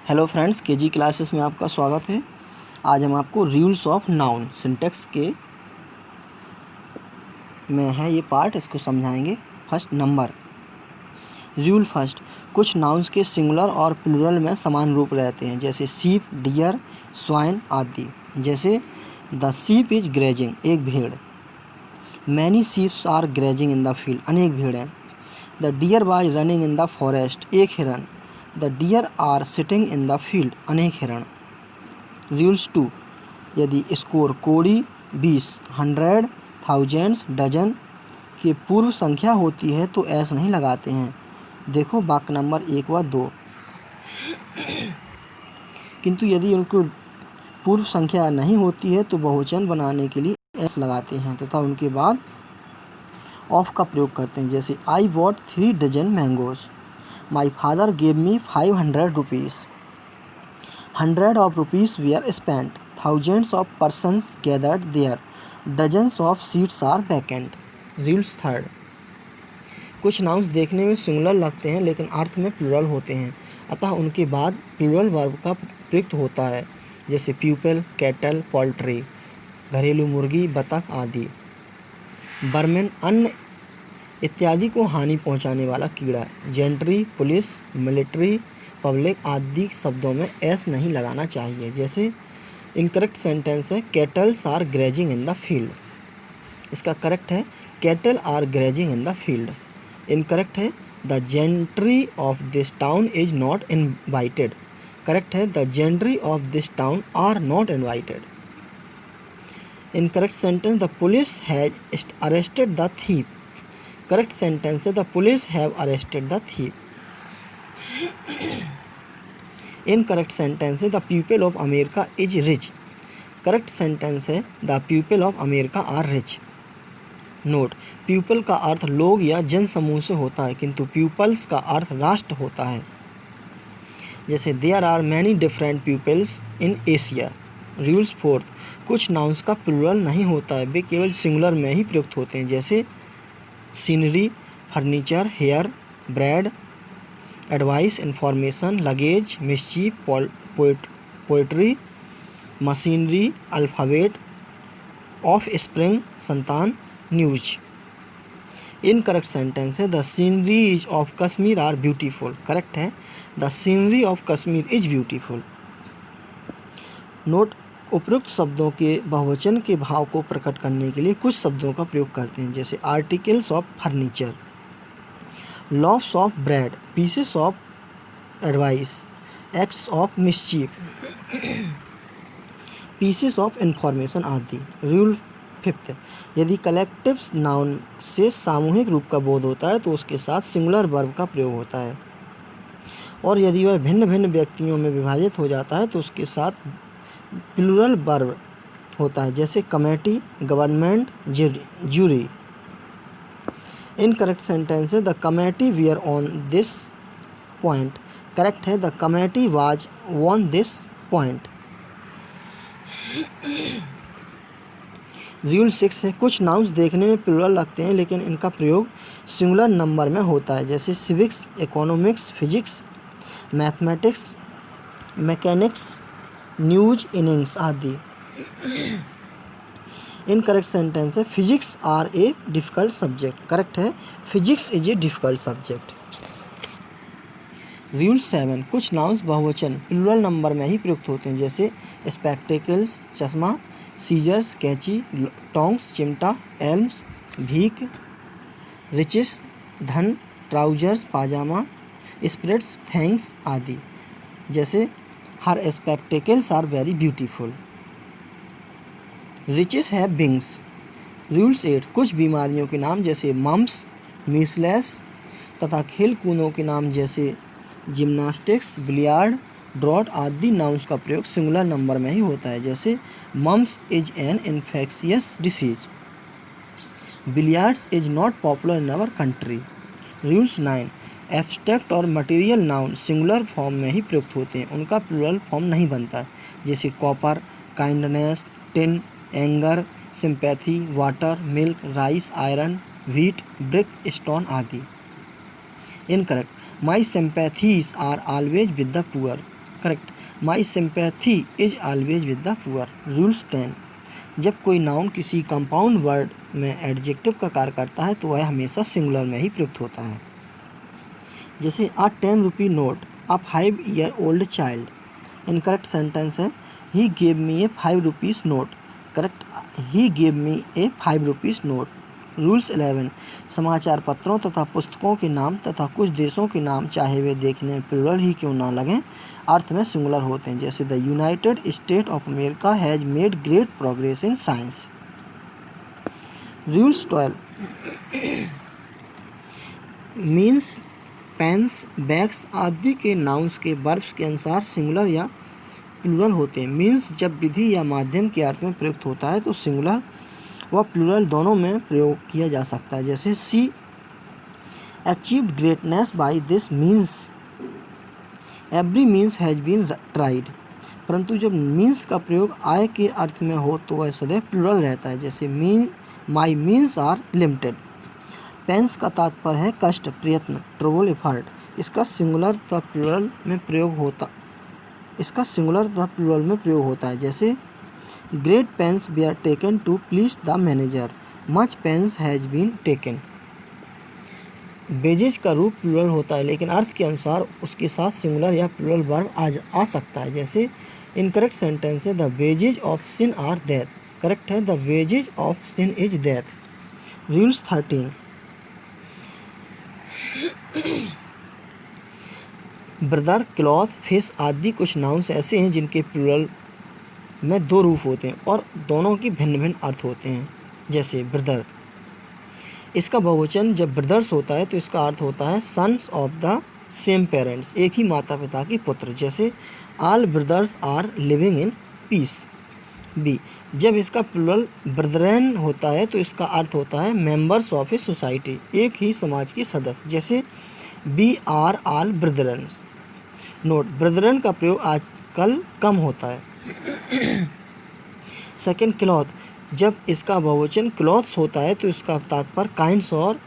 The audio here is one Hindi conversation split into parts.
हेलो फ्रेंड्स, केजी क्लासेस में आपका स्वागत है। आज हम आपको रूल्स ऑफ नाउन सिंटैक्स के में है ये पार्ट, इसको समझाएंगे। फर्स्ट नंबर रूल फर्स्ट, कुछ नाउन्स के सिंगुलर और प्लूरल में समान रूप रहते हैं, जैसे शीप, डियर, स्वाइन आदि। जैसे द शीप इज ग्रेजिंग, एक भेड़। Many sheeps are grazing in the field, अनेक भेड़ें। The deer was running in the forest, एक हिरन। The deer are sitting in the field, अनेक हिरण। रूल्स 2, यदि स्कोर कोड़ी, 20, 100, थाउजेंड्स, डजन की पूर्व संख्या होती है तो एस नहीं लगाते हैं। देखो वाक्य नंबर 1 व 2। किंतु यदि उनको पूर्व संख्या नहीं होती है तो बहुवचन बनाने के लिए एस लगाते हैं तथा उनके बाद ऑफ का प्रयोग करते हैं। जैसे I bought 3 dozen mangoes. My father gave me 500 rupees. 100 of rupees were spent. Thousands of persons gathered there. Dozens of seats are vacant. Rules third, कुछ नाउन्स देखने में सिंगुलर लगते हैं लेकिन अर्थ में प्लूरल होते हैं, अतः उनके बाद प्लूरल वर्ब का प्रयुक्त होता है। जैसे प्यूपल, कैटल, पोल्ट्री, घरेलू मुर्गी, बतख आदि। बर्मेन, अन्न इत्यादि को हानि पहुंचाने वाला कीड़ा। जेंट्री, पुलिस, मिलिट्री, पब्लिक आदि शब्दों में एस नहीं लगाना चाहिए। जैसे इनकरेक्ट सेंटेंस है cattles are grazing in the field, इसका करेक्ट है cattle are grazing in the field. Incorrect है the gentry of this town is not invited, correct है the gentry of this town are not invited. Incorrect sentence the police has arrested the thief, correct sentence है the police have arrested the thief. Incorrect sentence है the people of America is rich, correct sentence है the people of America are rich. Note, people का अर्थ लोग या जन समूह से होता है किंतु पीपल्स का अर्थ राष्ट्र होता है। जैसे there are many different peoples in Asia. Rules fourth, कुछ नाउन्स का प्लूरल नहीं होता है, वे केवल सिंगुलर में ही प्रयुक्त होते हैं। जैसे scenery, furniture, hair, bread, advice, information, luggage, mischief, poetry, machinery, alphabet, offspring, संतान, न्यूज। इनकरेक्ट सेंटेंस है the sceneries of Kashmir are beautiful, correct है the scenery of Kashmir is beautiful. Note, उपयुक्त शब्दों के बहुवचन के भाव को प्रकट करने के लिए कुछ शब्दों का प्रयोग करते हैं। जैसे articles of furniture, laughs of bread, pieces of advice, acts of mischief, pieces of information आदि। रूल फिफ्थ, यदि कलेक्टिव नाउन से सामूहिक रूप का बोध होता है तो उसके साथ सिंगुलर वर्ब का प्रयोग होता है, और यदि वह भिन्न भिन्न व्यक्तियों में विभाजित हो जाता है तो उसके साथ प्लूरल वर्ब होता है। जैसे committee, government, jury. Incorrect sentence है the committee were on this point, correct है the committee was on this point. Rule 6 है, कुछ नाउन्स देखने में प्लूरल लगते हैं लेकिन इनका प्रयोग सिंगुलर नंबर में होता है। जैसे civics, economics, physics, mathematics, mechanics, news, innings आदि। इनकरेक्ट सेंटेंस है physics are a difficult subject, correct है physics is a difficult subject. Rule 7, कुछ नाउन्स बहुवचन प्लूरल नंबर में ही प्रयुक्त होते हैं। जैसे स्पेक्टेकल्स, चश्मा, सीजर्स, कैंची, टोंग्स, चिमटा, एल्म्स, भीख, रिचेस, धन, ट्राउजर्स, पाजामा, स्प्रेड्स, थैंक्स आदि। जैसे her spectacles are very beautiful. Riches have wings. Rules 8, कुछ बीमारियों के नाम जैसे मम्स, मीसलेस तथा खेल कूदों के नाम जैसे जिम्नास्टिक्स, बिलियार्ड, ड्रॉट आदि नाउन्स का प्रयोग सिंगुलर नंबर में ही होता है। जैसे mumps is an infectious disease, billiards is not popular in our country. Rules 9, abstract और मटेरियल नाउन सिंगुलर फॉर्म में ही प्रयुक्त होते हैं, उनका प्लूरल फॉर्म नहीं बनता है। जैसे copper, kindness, tin, anger, sympathy, water, milk, rice, iron, wheat, brick, stone आदि। Incorrect, my sympathies are always with the poor, correct. My sympathy is always with the poor. Rules 10, जब कोई नाउन किसी कंपाउंड वर्ड में एडजेक्टिव का कार्य करता है तो वह हमेशा सिंगुलर में ही प्रयुक्त होता है। जैसे a 10 rupee note, a 5 year old child. Incorrect sentence है he gave me a 5 rupees note. Correct, he gave me a 5 rupees note. Rules 11, समाचार पत्रों तथा पुस्तकों के नाम तथा कुछ देशों के नाम चाहे वे देखने में प्लूरल ही क्यों ना लगें, अर्थ में सिंगुलर होते हैं। जैसे the United State of America has made great progress in science. Rules 12, means, pains, bags आदि के नाउन्स के वर्ब्स के अनुसार सिंगुलर या प्लूरल होते हैं। मीन्स जब विधि या माध्यम के अर्थ में प्रयुक्त होता है तो सिंगुलर व प्लूरल दोनों में प्रयोग किया जा सकता है। जैसे she achieved greatness by this means, every means has been tried. परंतु जब मीन्स का प्रयोग आय के अर्थ में हो तो वह सदैव प्लूरल रहता है। जैसे my means are limited. Pains का तात्पर्य है कष्ट, प्रयत्न, ट्रबल, एफर्ट। इसका सिंगुलर तथा प्लूरल में प्रयोग होता है। जैसे great pains we are taken to please the manager, much pains has been taken. Wages का रूप प्लूरल होता है लेकिन अर्थ के अनुसार उसके साथ सिंगुलर या प्लूरल वर्ब आ सकता है। जैसे इनकरेक्ट सेंटेंस है the wages of sin are death. Correct है the wages of sin is death. Rules 13, brother, cloth, fish आदि कुछ नाउन्स ऐसे हैं जिनके प्लूरल में दो रूप होते हैं और दोनों की भिन्न भिन्न अर्थ होते हैं। जैसे ब्रदर, इसका बहुवचन जब ब्रदर्स होता है तो इसका अर्थ होता है sons of the same parents, एक ही माता पिता के पुत्र। जैसे all brothers are living in peace. B, जब इसका प्लूरल ब्रदरन होता है तो इसका अर्थ होता है मेंबर्स ऑफ ए सोसाइटी, एक ही समाज के सदस्य। जैसे we are all brethrens. Note, brethren का प्रयोग आजकल कम होता है। सेकेंड, क्लॉथ, जब इसका बहुवचन क्लॉथ्स होता है तो इसका तात्पर्य काइंड्स और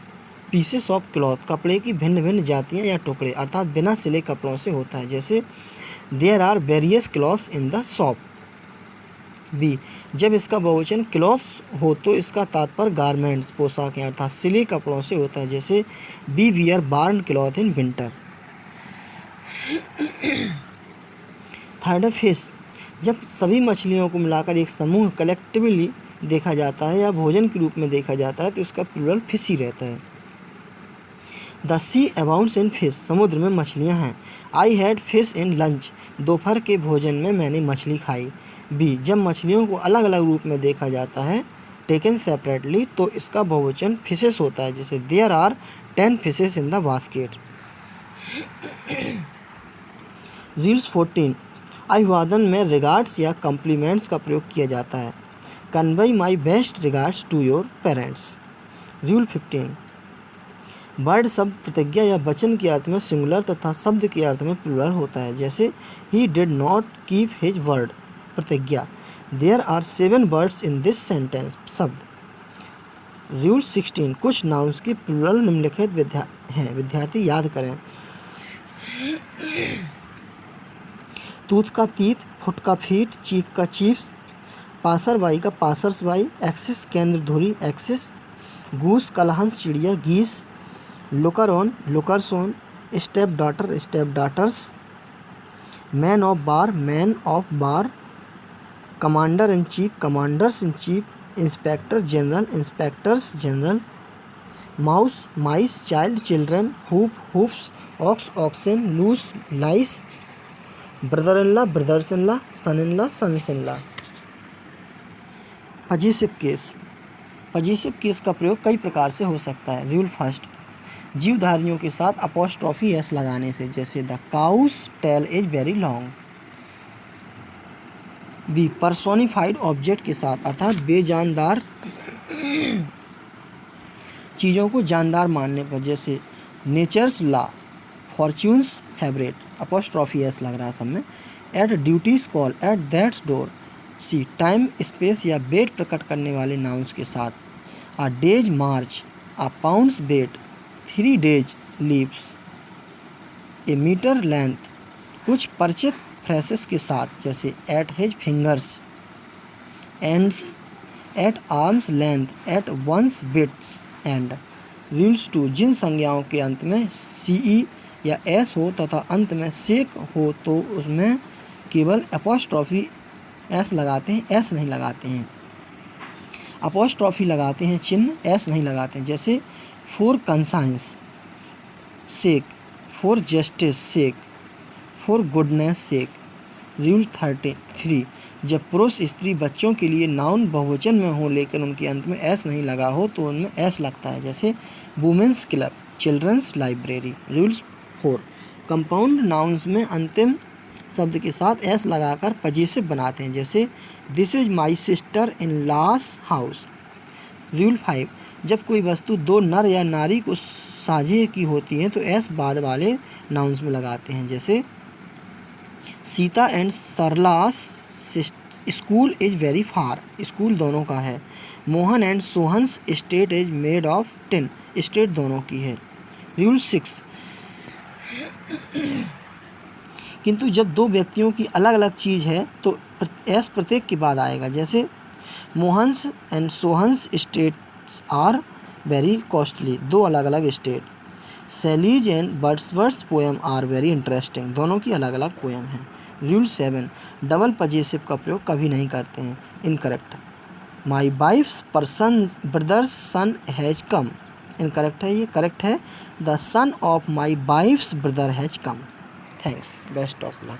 पीसेस ऑफ क्लॉथ, कपड़े की भिन्न भिन्न जातियाँ या टुकड़े अर्थात बिना सिले कपड़ों से होता है। जैसे there are various cloths in the shop. B, जब इसका बहुवचन क्लॉथ्स हो तो इसका तात्पर्य गारमेंट्स, पोशाकें अर्थात सिले कपड़ों से होता है। जैसे we wear warm cloth in winter. Third है फिश, जब सभी मछलियों को मिलाकर एक समूह कलेक्टिवली देखा जाता है या भोजन के रूप में देखा जाता है तो इसका प्लूरल फिश ही रहता है। The sea abounds in fish, समुद्र में मछलियाँ हैं। I had fish in lunch, दोपहर के भोजन में मैंने मछली खाई। बी, जब मछलियों को अलग अलग रूप में देखा जाता है टेकन सेपरेटली तो इसका बहुवचन फिशेस होता है। जैसे there are 10 fishes in the basket. Rules 14, अभिवादन में रिगार्ड्स या कॉम्प्लीमेंट्स का प्रयोग किया जाता है। Convey my best regards to your parents. Rule 15, word शब्द प्रतिज्ञा या वचन के अर्थ में सिंगुलर तथा शब्द के अर्थ में प्लूरल होता है। जैसे he did not keep his word, प्रतिज्ञा। There are 7 words in this sentence, शब्द। रूल 16, कुछ नाउन्स की प्लूरल निम्नलिखित हैं, विद्यार्थी याद करें। तूत का तीत, फुट का फीट, चीफ का चीफ्स, पासरबाई का पासर्सबाई, एक्सिस केंद्र धुरी एक्सिस, गूस कलहंस चिड़िया geese, looker on lookers on, step daughter step daughters, man of bar man of bar, commander in chief commanders in chief, inspector general inspectors general, mouse mice, child children, hoop hoops, ox oxen, louse lice, brother in law brothers in law, son in law sons in law. Possessive case, possessive case का प्रयोग कई प्रकार से हो सकता है। रूल फर्स्ट, जीवधारियों के साथ अपोस्ट्रॉफी एस लगाने से। जैसे the cow's tail is very long. B, personified object के साथ अर्थात बेजानदार चीज़ों को जानदार मानने पर। जैसे nature's law, fortune's favourite, apostrophe S लग रहा है सब में। At duty's call, at death's door. C, time space या वेट प्रकट करने वाले नाउन्स के साथ। A day's march, a pound's weight, 3 days leaves, a metre length. कुछ परिचित फ्रेसेस के साथ, जैसे at his fingers, ends, at arm's length, at one's wit's end. Rules 2, जिन संज्ञाओं के अंत में सी या एस हो तथा अंत में सेक हो तो उसमें केवल अपॉस्ट्रॉफी एस लगाते हैं, एस नहीं लगाते हैं। अपॉस्ट्रॉफी लगाते हैं चिन्ह, एस नहीं लगाते हैं। जैसे for conscience sake, for justice sake, for goodness sake. Rule 33, जब पुरुष स्त्री बच्चों के लिए नाउन बहुवचन में हो लेकिन उनके अंत में एस नहीं लगा हो तो उनमें एस लगता है। जैसे women's club, children's library. Rules 4, compound nouns में अंतिम शब्द के साथ एस लगाकर पजेसिव बनाते हैं। जैसे this is my sister in loss house. Rule 5, जब कोई वस्तु दो नर या नारी को साझे की होती है तो एस बाद वाले नाउन्स में लगाते हैं। जैसे Sita and Sarala's school is very far, school दोनों का है। Mohan and Sohan's slate is made of tin, slate दोनों की है। रूल 6, किंतु जब दो व्यक्तियों की अलग अलग चीज़ है तो एस प्रत्येक के बाद आएगा। जैसे Mohan's and Sohan's slates are very costly, दो अलग अलग slate. Shelley's and Wordsworth poem are very interesting, दोनों की अलग अलग पोएम हैं। रूल 7, डबल पजेसिव का प्रयोग कभी नहीं करते हैं, incorrect. My wife's person brother's son has come, incorrect है ये, करेक्ट है the son of my wife's brother has come. Thanks, best of luck.